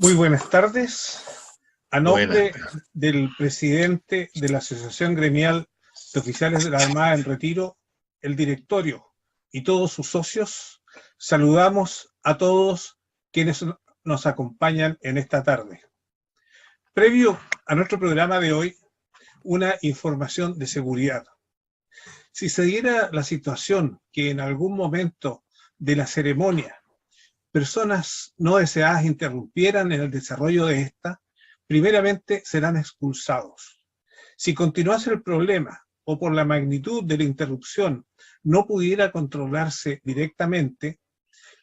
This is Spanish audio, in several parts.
Muy buenas tardes. A nombre Buenas. del presidente de la Asociación Gremial de Oficiales de la Armada en Retiro, el directorio y todos sus socios, saludamos a todos quienes nos acompañan en esta tarde. Previo a nuestro programa de hoy, una información de seguridad. Si se diera la situación que en algún momento de la ceremonia personas no deseadas interrumpieran en el desarrollo de esta, primeramente serán expulsados. Si continuase el problema o por la magnitud de la interrupción no pudiera controlarse directamente,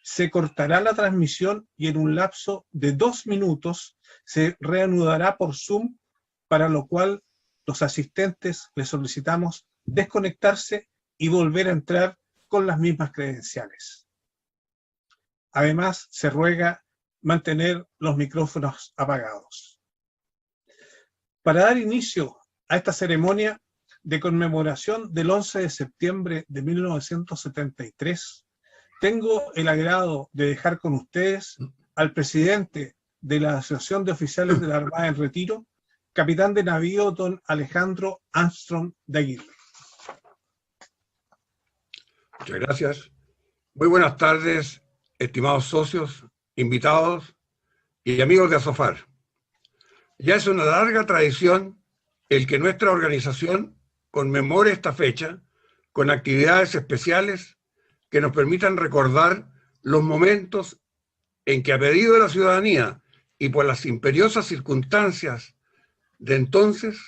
se cortará la transmisión y en un lapso de 2 minutos se reanudará por Zoom, para lo cual los asistentes les solicitamos desconectarse y volver a entrar con las mismas credenciales. Además, se ruega mantener los micrófonos apagados. Para dar inicio a esta ceremonia de conmemoración del 11 de septiembre de 1973, tengo el agrado de dejar con ustedes al presidente de la Asociación de Oficiales de la Armada en Retiro, capitán de navío don Alejandro Armstrong de Aguirre. Muchas gracias. Muy buenas tardes, estimados socios, invitados y amigos de ASOFAR. Ya es una larga tradición el que nuestra organización conmemore esta fecha con actividades especiales que nos permitan recordar los momentos en que, a pedido de la ciudadanía y por las imperiosas circunstancias de entonces,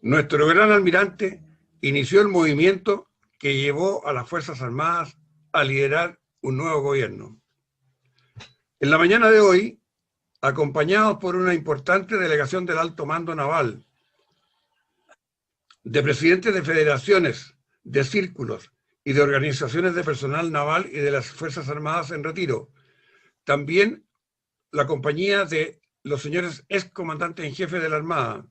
nuestro gran almirante inició el movimiento que llevó a las Fuerzas Armadas a liderar un nuevo gobierno. En la mañana de hoy, acompañados por una importante delegación del alto mando naval, de presidentes de federaciones, de círculos y de organizaciones de personal naval y de las Fuerzas Armadas en Retiro, también la compañía de los señores excomandantes en jefe de la Armada,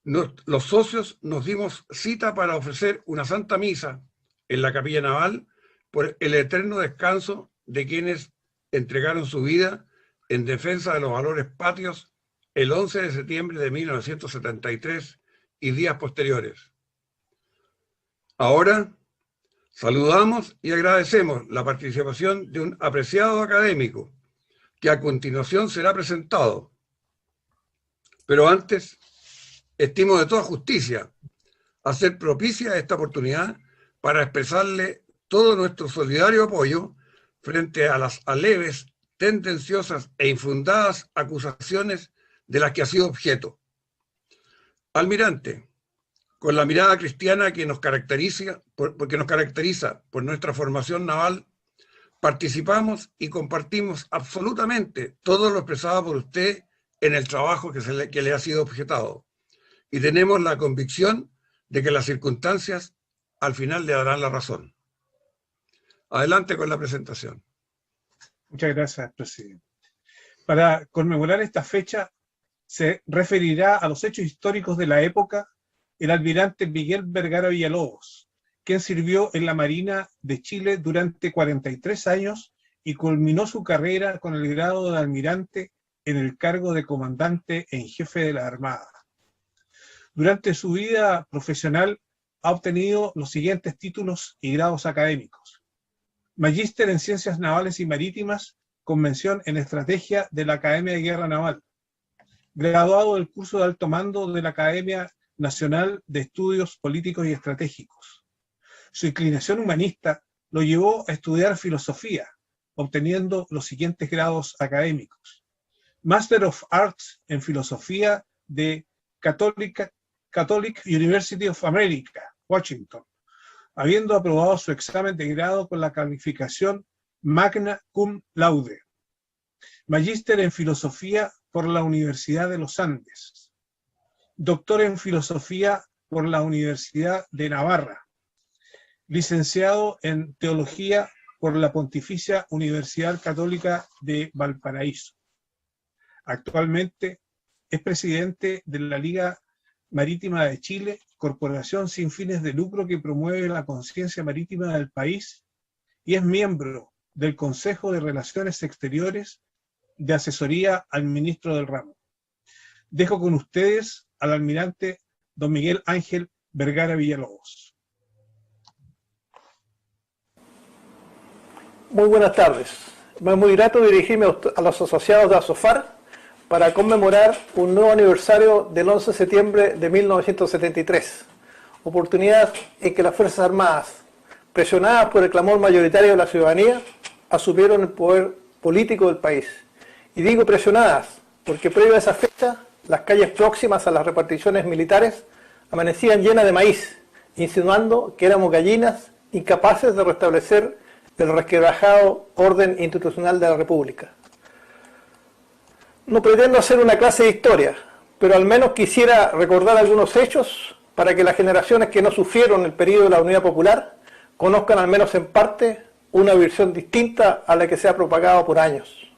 los socios nos dimos cita para ofrecer una santa misa en la capilla naval por el eterno descanso de quienes entregaron su vida en defensa de los valores patrios el 11 de septiembre de 1973 y días posteriores. Ahora saludamos y agradecemos la participación de un apreciado académico que a continuación será presentado. Pero antes, estimo de toda justicia hacer propicia esta oportunidad para expresarle todo nuestro solidario apoyo frente a las aleves, tendenciosas e infundadas acusaciones de las que ha sido objeto. Almirante, con la mirada cristiana que nos caracteriza por nuestra formación naval, participamos y compartimos absolutamente todo lo expresado por usted en el trabajo que le ha sido objetado. Y tenemos la convicción de que las circunstancias al final le darán la razón. Adelante con la presentación. Muchas gracias, presidente. Para conmemorar esta fecha, se referirá a los hechos históricos de la época el almirante Miguel Vergara Villalobos, quien sirvió en la Marina de Chile durante 43 años y culminó su carrera con el grado de almirante en el cargo de comandante en jefe de la Armada. Durante su vida profesional ha obtenido los siguientes títulos y grados académicos: Magíster en Ciencias Navales y Marítimas, con mención en Estrategia de la Academia de Guerra Naval. Graduado del curso de alto mando de la Academia Nacional de Estudios Políticos y Estratégicos. Su inclinación humanista lo llevó a estudiar filosofía, obteniendo los siguientes grados académicos: Master of Arts en Filosofía de Catholic University of America, Washington, habiendo aprobado su examen de grado con la calificación Magna Cum Laude. Magíster en Filosofía por la Universidad de los Andes. Doctor en Filosofía por la Universidad de Navarra. Licenciado en Teología por la Pontificia Universidad Católica de Valparaíso. Actualmente es presidente de la Liga Marítima de Chile, corporación sin fines de lucro que promueve la conciencia marítima del país, y es miembro del Consejo de Relaciones Exteriores de asesoría al ministro del ramo. Dejo con ustedes al almirante don Miguel Ángel Vergara Villalobos. Muy buenas tardes. Me es muy grato dirigirme a los asociados de ASOFAR para conmemorar un nuevo aniversario del 11 de septiembre de 1973, oportunidad en que las Fuerzas Armadas, presionadas por el clamor mayoritario de la ciudadanía, asumieron el poder político del país. Y digo presionadas, porque previo a esa fecha, las calles próximas a las reparticiones militares amanecían llenas de maíz, insinuando que éramos gallinas incapaces de restablecer el resquebrajado orden institucional de la República. No pretendo hacer una clase de historia, pero al menos quisiera recordar algunos hechos para que las generaciones que no sufrieron el periodo de la Unidad Popular conozcan al menos en parte una versión distinta a la que se ha propagado por años.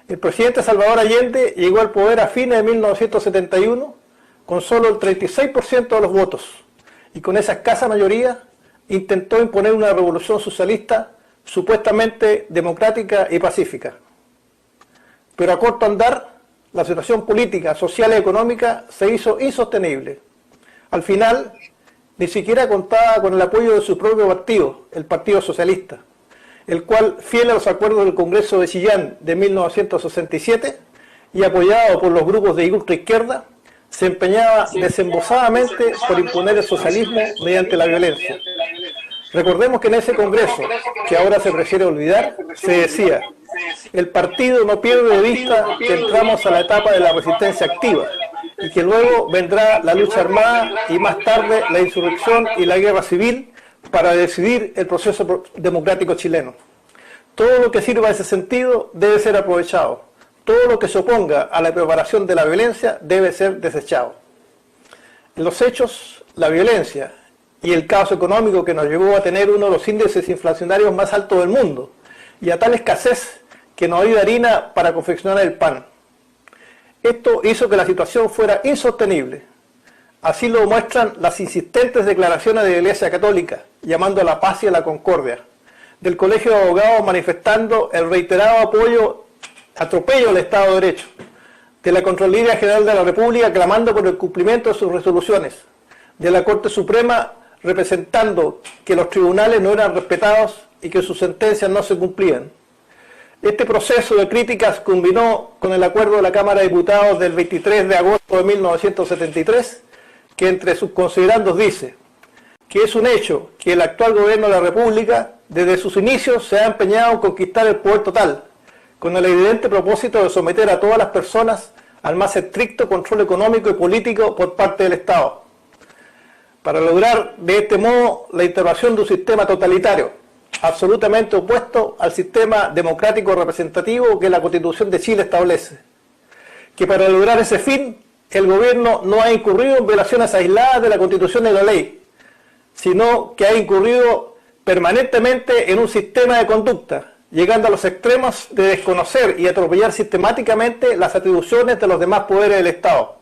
El presidente Salvador Allende llegó al poder a fines de 1971 con solo el 36% de los votos y con esa escasa mayoría intentó imponer una revolución socialista supuestamente democrática y pacífica. Pero a corto andar, la situación política, social y económica se hizo insostenible. Al final, ni siquiera contaba con el apoyo de su propio partido, el Partido Socialista, el cual, fiel a los acuerdos del Congreso de Chillán de 1967 y apoyado por los grupos de ultraizquierda, se empeñaba desembosadamente por imponer el socialismo mediante la violencia. Recordemos que en ese Congreso, que ahora se prefiere olvidar, se decía: el partido no pierde de vista que entramos a la etapa de la resistencia activa y que luego vendrá la lucha armada y más tarde la insurrección y la guerra civil para decidir el proceso democrático chileno. Todo lo que sirva en ese sentido debe ser aprovechado. Todo lo que se oponga a la preparación de la violencia debe ser desechado. En los hechos, la violencia y el caos económico que nos llevó a tener uno de los índices inflacionarios más altos del mundo y a tal escasez que no había harina para confeccionar el pan. Esto hizo que la situación fuera insostenible. Así lo muestran las insistentes declaraciones de la Iglesia Católica, llamando a la paz y a la concordia, del Colegio de Abogados manifestando el reiterado atropello al Estado de Derecho, de la Contraloría General de la República clamando por el cumplimiento de sus resoluciones, de la Corte Suprema representando que los tribunales no eran respetados y que sus sentencias no se cumplían. Este proceso de críticas culminó con el acuerdo de la Cámara de Diputados del 23 de agosto de 1973, que entre sus considerandos dice que es un hecho que el actual gobierno de la República, desde sus inicios, se ha empeñado en conquistar el poder total, con el evidente propósito de someter a todas las personas al más estricto control económico y político por parte del Estado, para lograr de este modo la instauración de un sistema totalitario, absolutamente opuesto al sistema democrático representativo que la Constitución de Chile establece. Que para lograr ese fin, el gobierno no ha incurrido en violaciones aisladas de la Constitución y la ley, sino que ha incurrido permanentemente en un sistema de conducta, llegando a los extremos de desconocer y atropellar sistemáticamente las atribuciones de los demás poderes del Estado,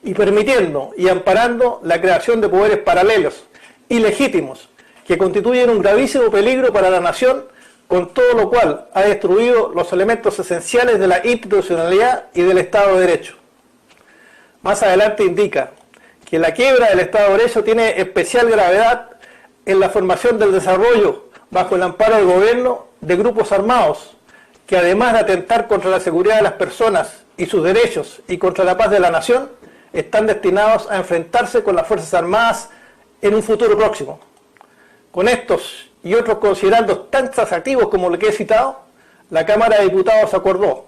y permitiendo y amparando la creación de poderes paralelos, ilegítimos, que constituyen un gravísimo peligro para la nación, con todo lo cual ha destruido los elementos esenciales de la institucionalidad y del Estado de Derecho. Más adelante indica que la quiebra del Estado de Derecho tiene especial gravedad en la formación del desarrollo, bajo el amparo del gobierno, de grupos armados, que además de atentar contra la seguridad de las personas y sus derechos y contra la paz de la nación, están destinados a enfrentarse con las Fuerzas Armadas en un futuro próximo. Con estos y otros considerandos tan taxativos como los que he citado, la Cámara de Diputados acordó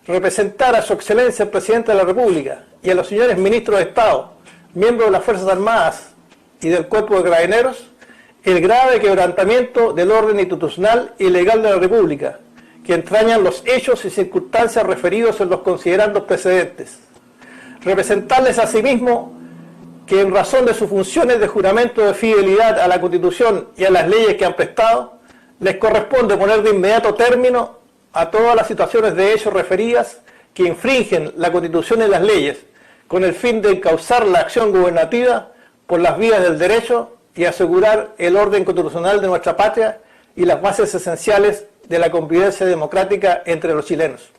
representar a su excelencia el Presidente de la República y a los señores ministros de Estado, miembros de las Fuerzas Armadas y del Cuerpo de Carabineros, el grave quebrantamiento del orden institucional y legal de la República, que entrañan los hechos y circunstancias referidos en los considerandos precedentes. Representarles asimismo que en razón de sus funciones de juramento de fidelidad a la Constitución y a las leyes que han prestado, les corresponde poner de inmediato término a todas las situaciones de hechos referidas que infringen la Constitución y las leyes, con el fin de encauzar la acción gubernativa por las vías del derecho y asegurar el orden constitucional de nuestra patria y las bases esenciales de la convivencia democrática entre los chilenos.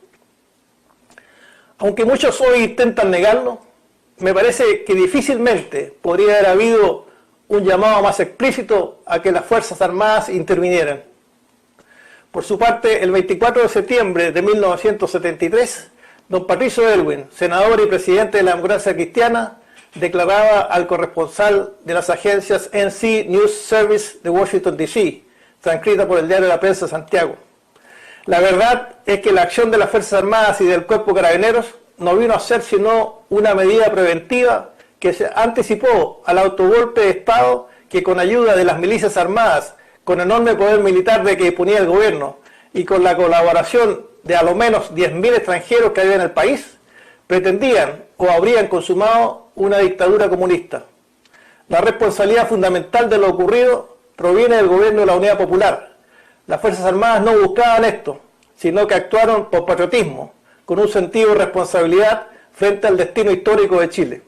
Aunque muchos hoy intentan negarlo, me parece que difícilmente podría haber habido un llamado más explícito a que las Fuerzas Armadas intervinieran. Por su parte, el 24 de septiembre de 1973, don Patricio Aylwin, senador y presidente de la Democracia Cristiana, declaraba al corresponsal de las agencias NC News Service de Washington, D.C., transcrita por el Diario de la Prensa de Santiago: la verdad es que la acción de las Fuerzas Armadas y del Cuerpo Carabineros no vino a ser sino una medida preventiva que se anticipó al autogolpe de Estado que, con ayuda de las milicias armadas, con enorme poder militar de que disponía el gobierno y con la colaboración de a lo menos 10.000 extranjeros que había en el país, pretendían o habrían consumado una dictadura comunista. La responsabilidad fundamental de lo ocurrido proviene del gobierno de la Unidad Popular. Las Fuerzas Armadas no buscaban esto, sino que actuaron por patriotismo, con un sentido de responsabilidad frente al destino histórico de Chile.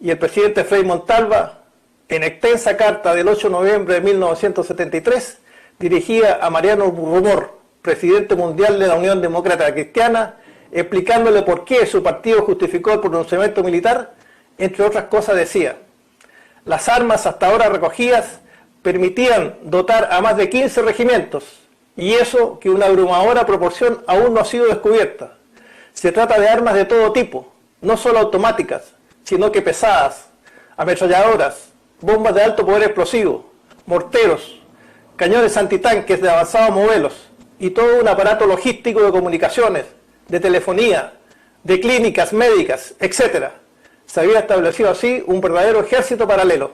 Y el presidente Frei Montalva, en extensa carta del 8 de noviembre de 1973, dirigida a Mariano Rumor, presidente mundial de la Unión Demócrata Cristiana, explicándole por qué su partido justificó el pronunciamiento militar, entre otras cosas decía: las armas hasta ahora recogidas permitían dotar a más de 15 regimientos, y eso que una abrumadora proporción aún no ha sido descubierta. Se trata de armas de todo tipo, no solo automáticas, sino que pesadas, ametralladoras, bombas de alto poder explosivo, morteros, cañones antitanques de avanzados modelos y todo un aparato logístico de comunicaciones, de telefonía, de clínicas médicas, etc. Se había establecido así un verdadero ejército paralelo.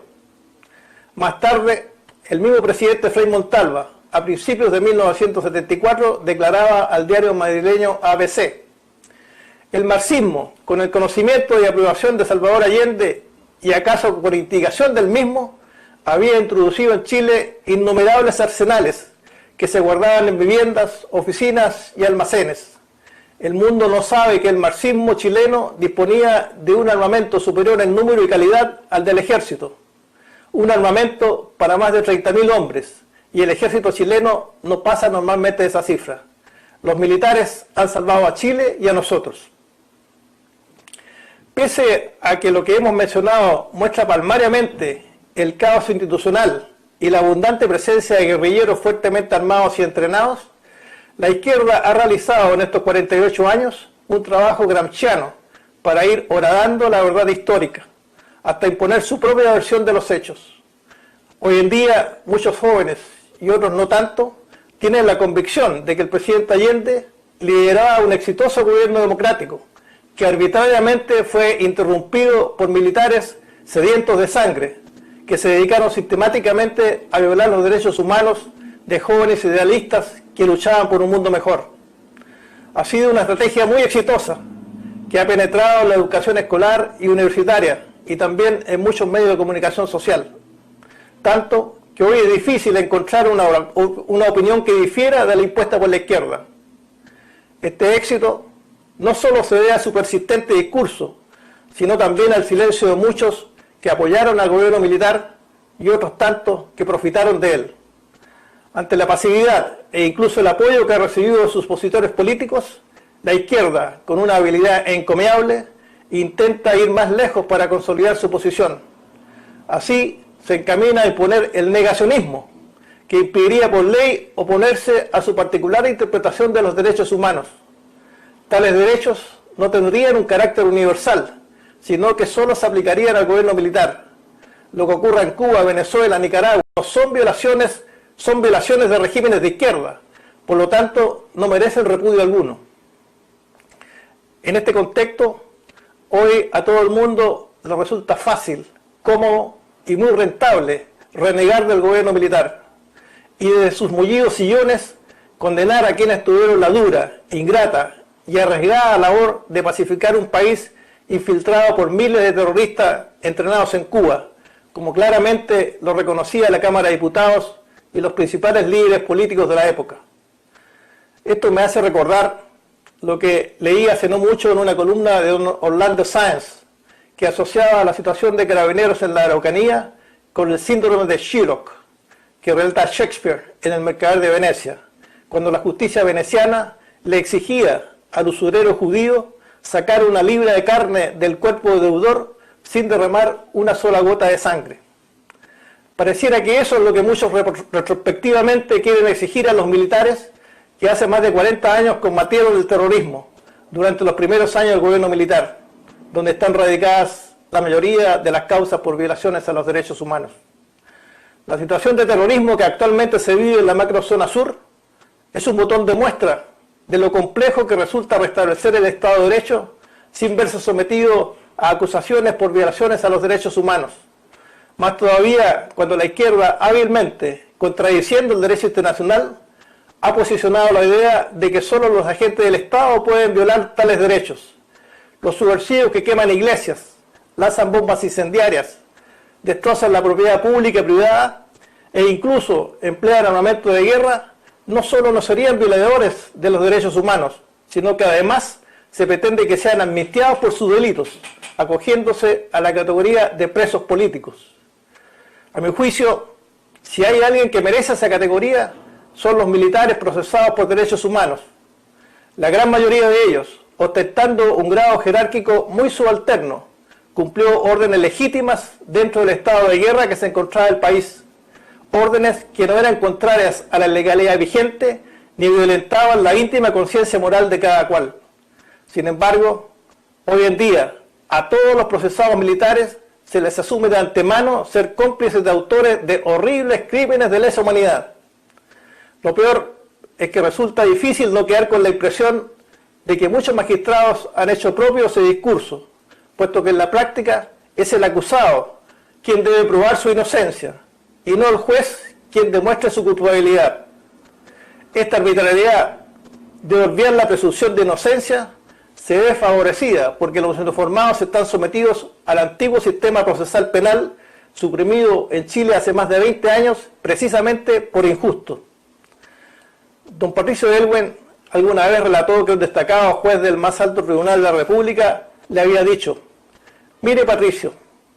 Más tarde, el mismo presidente Frei Montalva, a principios de 1974, declaraba al diario madrileño ABC: el marxismo, con el conocimiento y aprobación de Salvador Allende, y acaso por instigación del mismo, había introducido en Chile innumerables arsenales que se guardaban en viviendas, oficinas y almacenes. El mundo no sabe que el marxismo chileno disponía de un armamento superior en número y calidad al del ejército, un armamento para más de 30.000 hombres, y el ejército chileno no pasa normalmente de esa cifra. Los militares han salvado a Chile y a nosotros. Pese a que lo que hemos mencionado muestra palmariamente el caos institucional y la abundante presencia de guerrilleros fuertemente armados y entrenados, la izquierda ha realizado en estos 48 años un trabajo gramsciano para ir horadando la verdad histórica, hasta imponer su propia versión de los hechos. Hoy en día, muchos jóvenes, y otros no tanto, tienen la convicción de que el presidente Allende lideraba un exitoso gobierno democrático, que arbitrariamente fue interrumpido por militares sedientos de sangre, que se dedicaron sistemáticamente a violar los derechos humanos de jóvenes idealistas que luchaban por un mundo mejor. Ha sido una estrategia muy exitosa, que ha penetrado en la educación escolar y universitaria, y también en muchos medios de comunicación social. Tanto que hoy es difícil encontrar una opinión que difiera de la impuesta por la izquierda. Este éxito no solo se debe a su persistente discurso, sino también al silencio de muchos que apoyaron al gobierno militar y otros tantos que profitaron de él. Ante la pasividad e incluso el apoyo que ha recibido de sus opositores políticos, la izquierda, con una habilidad encomiable, intenta ir más lejos para consolidar su posición. Así se encamina a imponer el negacionismo, que impediría por ley oponerse a su particular interpretación de los derechos humanos. Tales derechos no tendrían un carácter universal, sino que solo se aplicarían al gobierno militar. Lo que ocurra en Cuba, Venezuela, Nicaragua, son violaciones de regímenes de izquierda, por lo tanto no merecen repudio alguno. En este contexto, hoy a todo el mundo le resulta fácil, cómodo y muy rentable renegar del gobierno militar y desde sus mullidos sillones condenar a quienes tuvieron la dura, ingrata y arriesgada labor de pacificar un país infiltrado por miles de terroristas entrenados en Cuba, como claramente lo reconocía la Cámara de Diputados y los principales líderes políticos de la época. Esto me hace recordar lo que leí hace no mucho en una columna de Orlando Sáenz, que asociaba la situación de carabineros en la Araucanía con el síndrome de Shylock, que relata Shakespeare en El Mercader de Venecia, cuando la justicia veneciana le exigía al usurero judío sacar una libra de carne del cuerpo del deudor sin derramar una sola gota de sangre. Pareciera que eso es lo que muchos retrospectivamente quieren exigir a los militares que hace más de 40 años combatieron el terrorismo durante los primeros años del gobierno militar, donde están radicadas la mayoría de las causas por violaciones a los derechos humanos. La situación de terrorismo que actualmente se vive en la macrozona sur es un botón de muestra de lo complejo que resulta restablecer el Estado de Derecho sin verse sometido a acusaciones por violaciones a los derechos humanos. Más todavía cuando la izquierda hábilmente, contradiciendo el derecho internacional, ha posicionado la idea de que solo los agentes del Estado pueden violar tales derechos. Los subversivos que queman iglesias, lanzan bombas incendiarias, destrozan la propiedad pública y privada e incluso emplean armamento de guerra, no solo no serían violadores de los derechos humanos, sino que además se pretende que sean amnistiados por sus delitos, acogiéndose a la categoría de presos políticos. A mi juicio, si hay alguien que merece esa categoría, son los militares procesados por derechos humanos. La gran mayoría de ellos, ostentando un grado jerárquico muy subalterno, cumplió órdenes legítimas dentro del estado de guerra que se encontraba el país. Órdenes que no eran contrarias a la legalidad vigente ni violentaban la íntima conciencia moral de cada cual. Sin embargo, hoy en día, a todos los procesados militares se les asume de antemano ser cómplices de autores de horribles crímenes de lesa humanidad. Lo peor es que resulta difícil no quedar con la impresión de que muchos magistrados han hecho propio ese discurso, puesto que en la práctica es el acusado quien debe probar su inocencia, y no el juez quien demuestre su culpabilidad. Esta arbitrariedad de obviar la presunción de inocencia se ve favorecida porque los uniformados están sometidos al antiguo sistema procesal penal suprimido en Chile hace más de 20 años precisamente por injusto. Don Patricio Aylwin alguna vez relató que un destacado juez del más alto tribunal de la República le había dicho: mire Patricio,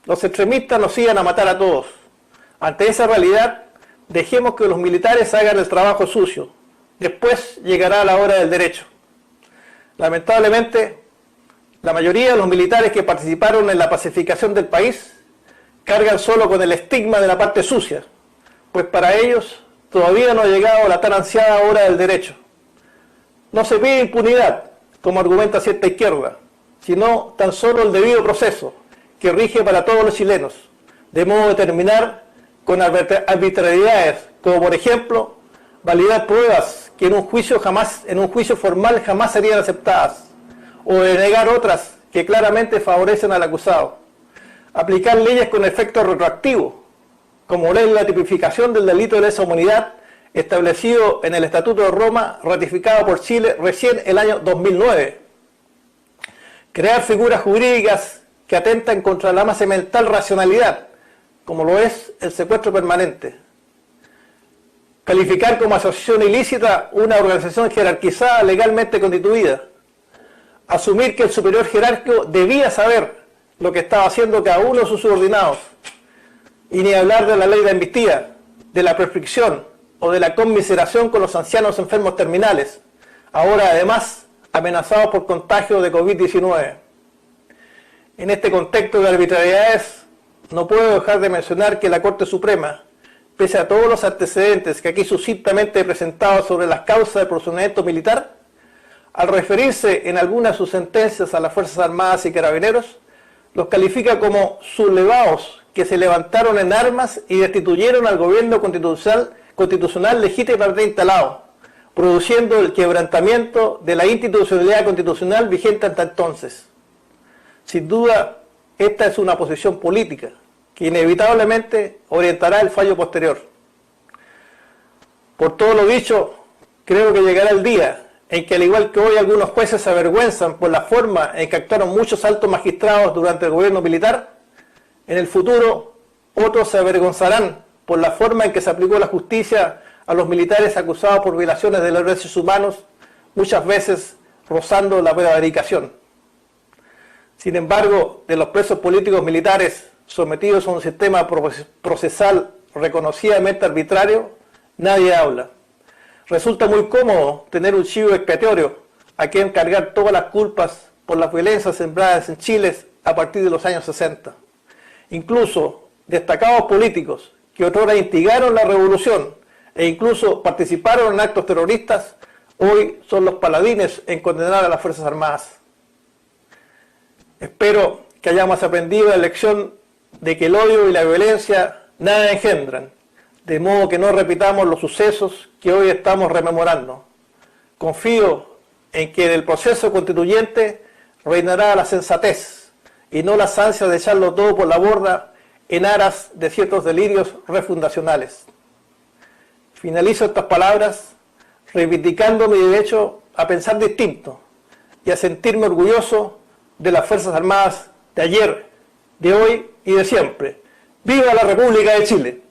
los extremistas nos iban a matar a todos. Ante esa realidad, dejemos que los militares hagan el trabajo sucio. Después llegará la hora del derecho. Lamentablemente, la mayoría de los militares que participaron en la pacificación del país cargan solo con el estigma de la parte sucia, pues para ellos todavía no ha llegado la tan ansiada hora del derecho. No se pide impunidad, como argumenta cierta izquierda, sino tan solo el debido proceso que rige para todos los chilenos, de modo de terminar con arbitrariedades, como por ejemplo validar pruebas que en un juicio formal jamás serían aceptadas, o denegar otras que claramente favorecen al acusado. Aplicar leyes con efecto retroactivo, como la tipificación del delito de lesa humanidad establecido en el Estatuto de Roma, ratificado por Chile recién el año 2009. Crear figuras jurídicas que atentan contra la más elemental racionalidad, como lo es el secuestro permanente. Calificar como asociación ilícita una organización jerarquizada legalmente constituida. Asumir que el superior jerárquico debía saber lo que estaba haciendo cada uno de sus subordinados. Y ni hablar de la ley de amnistía, de la prescripción o de la conmiseración con los ancianos enfermos terminales, ahora además amenazados por contagio de COVID-19. En este contexto de arbitrariedades, no puedo dejar de mencionar que la Corte Suprema, pese a todos los antecedentes que aquí sucintamente he presentado sobre las causas del procedimiento militar, al referirse en algunas de sus sentencias a las Fuerzas Armadas y Carabineros, los califica como sublevados que se levantaron en armas y destituyeron al gobierno constitucional legítimamente instalado, produciendo el quebrantamiento de la institucionalidad constitucional vigente hasta entonces. Sin duda, esta es una posición política que inevitablemente orientará el fallo posterior. Por todo lo dicho, creo que llegará el día en que, al igual que hoy algunos jueces se avergüenzan por la forma en que actuaron muchos altos magistrados durante el gobierno militar, en el futuro otros se avergonzarán por la forma en que se aplicó la justicia a los militares acusados por violaciones de los derechos humanos, muchas veces rozando la prevaricación. Sin embargo, de los presos políticos militares sometidos a un sistema procesal reconocidamente arbitrario, nadie habla. Resulta muy cómodo tener un chivo expiatorio a quien cargar todas las culpas por las violencias sembradas en Chile a partir de los años 60. Incluso destacados políticos que otrora instigaron la revolución e incluso participaron en actos terroristas, hoy son los paladines en condenar a las Fuerzas Armadas. Espero que hayamos aprendido la lección de que el odio y la violencia nada engendran, de modo que no repitamos los sucesos que hoy estamos rememorando. Confío en que del proceso constituyente reinará la sensatez y no las ansias de echarlo todo por la borda en aras de ciertos delirios refundacionales. Finalizo estas palabras reivindicando mi derecho a pensar distinto y a sentirme orgulloso de las Fuerzas Armadas de ayer, de hoy y de siempre. ¡Viva la República de Chile!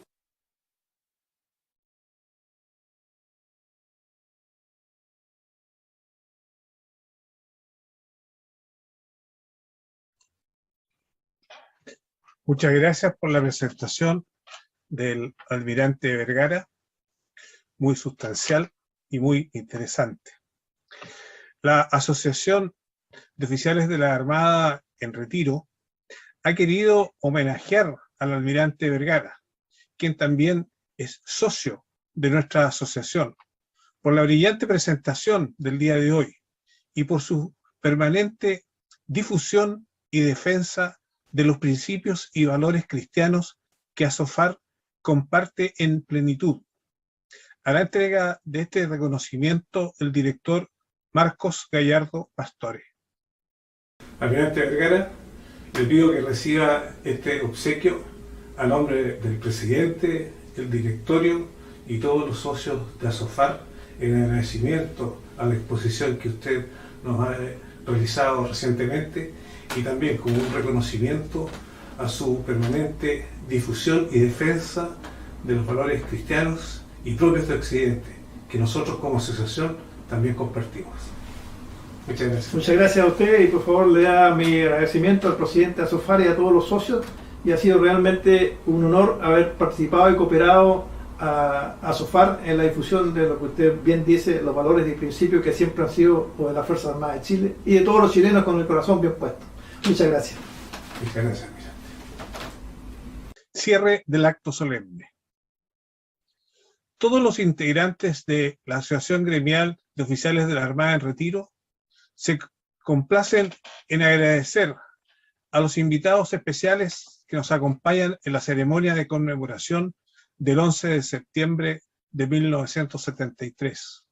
Muchas gracias por la presentación del almirante Vergara, muy sustancial y muy interesante. La Asociación de Oficiales de la Armada en Retiro ha querido homenajear al almirante Vergara, quien también es socio de nuestra asociación, por la brillante presentación del día de hoy y por su permanente difusión y defensa de los principios y valores cristianos que ASOFAR comparte en plenitud. A la entrega de este reconocimiento, el director Marcos Gallardo Pastore. Almirante Vergara, le pido que reciba este obsequio a nombre del presidente, el directorio y todos los socios de ASOFAR en agradecimiento a la exposición que usted nos ha realizado recientemente y también como un reconocimiento a su permanente difusión y defensa de los valores cristianos y propios de Occidente, que nosotros como asociación también compartimos. Muchas gracias. Muchas gracias a usted y por favor le da mi agradecimiento al presidente de ASOFAR y a todos los socios, y ha sido realmente un honor haber participado y cooperado a ASOFAR en la difusión de lo que usted bien dice, los valores y principios que siempre han sido de las Fuerzas Armadas de Chile y de todos los chilenos con el corazón bien puesto. Muchas gracias. Muchas gracias, almirante. Cierre del acto solemne. Todos los integrantes de la Asociación Gremial de Oficiales de la Armada en Retiro se complacen en agradecer a los invitados especiales que nos acompañan en la ceremonia de conmemoración del 11 de septiembre de 1973.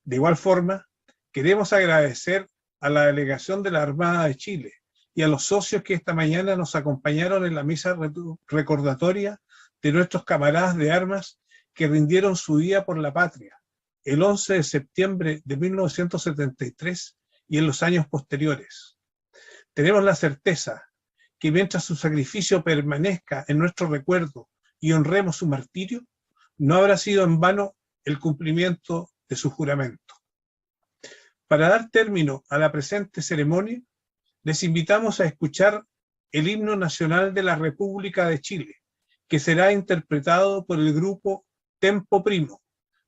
De igual forma, queremos agradecer a la delegación de la Armada de Chile y a los socios que esta mañana nos acompañaron en la misa recordatoria de nuestros camaradas de armas que rindieron su vida por la patria el 11 de septiembre de 1973 y en los años posteriores. Tenemos la certeza que mientras su sacrificio permanezca en nuestro recuerdo y honremos su martirio, no habrá sido en vano el cumplimiento de su juramento. Para dar término a la presente ceremonia, les invitamos a escuchar el himno nacional de la República de Chile, que será interpretado por el grupo Tempo Primo,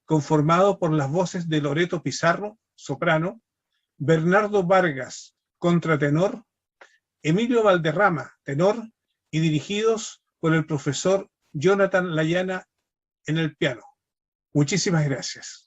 conformado por las voces de Loreto Pizarro, soprano, Bernardo Vargas, contratenor, Emilio Valderrama, tenor, y dirigidos por el profesor Jonathan Layana en el piano. Muchísimas gracias.